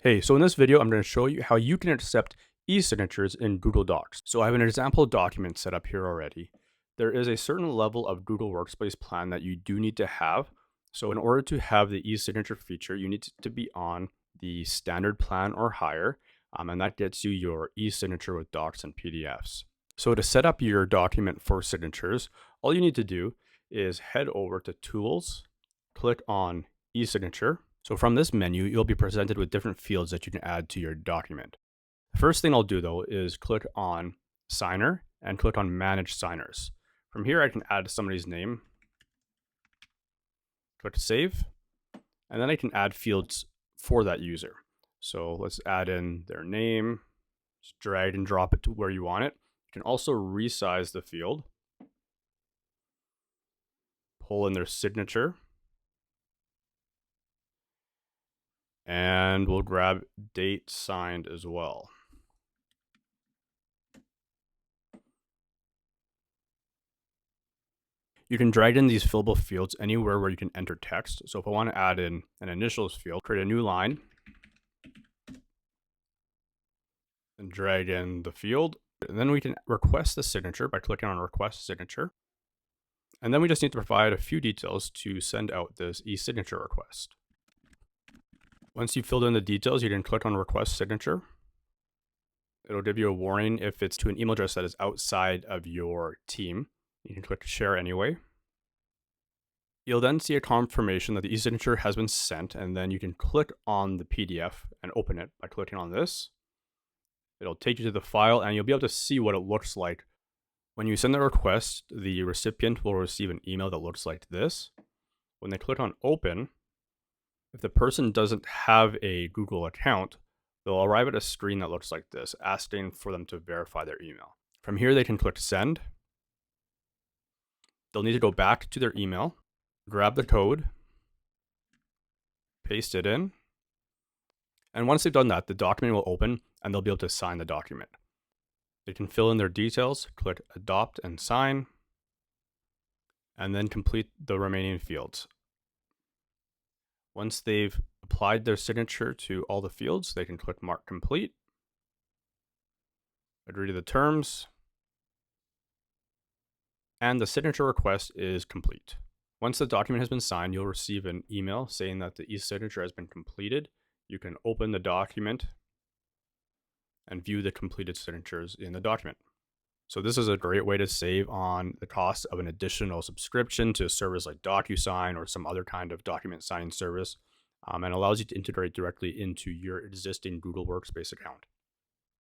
Hey, so in this video, I'm going to show you how you can accept e-signatures in Google Docs. So I have an example document set up here already. There is a certain level of Google Workspace plan that you do need to have. So in order to have the e-signature feature, you need to be on the standard plan or higher, and that gets you your e-signature with docs and PDFs. So to set up your document for signatures, all you need to do is head over to Tools, click on e-signature. So from this menu, you'll be presented with different fields that you can add to your document. The first thing I'll do though is click on Signer and click on Manage Signers. From here, I can add somebody's name, click Save, and then I can add fields for that user. So let's add in their name, just drag and drop it to where you want it. You can also resize the field, pull in their signature, and we'll grab date signed as well. You can drag in these fillable fields anywhere where you can enter text. So if I want to add in an initials field, create a new line and drag in the field. And then we can request the signature by clicking on Request Signature. And then we just need to provide a few details to send out this e-signature request. Once you've filled in the details, you can click on Request Signature. It'll give you a warning if it's to an email address that is outside of your team. You can click Share Anyway. You'll then see a confirmation that the e-signature has been sent, and then you can click on the PDF and open it by clicking on this. It'll take you to the file, and you'll be able to see what it looks like. When you send the request, the recipient will receive an email that looks like this. When they click on Open, if the person doesn't have a Google account, they'll arrive at a screen that looks like this, asking for them to verify their email. From here, they can click Send. They'll need to go back to their email, grab the code, paste it in, and once they've done that, the document will open and they'll be able to sign the document. They can fill in their details, click Adopt and Sign, and then complete the remaining fields. Once they've applied their signature to all the fields, they can click Mark Complete, agree to the terms, and the signature request is complete. Once the document has been signed, you'll receive an email saying that the e-signature has been completed. You can open the document and view the completed signatures in the document. So this is a great way to save on the cost of an additional subscription to a service like Docusign or some other kind of document signing service, and allows you to integrate directly into your existing Google Workspace account.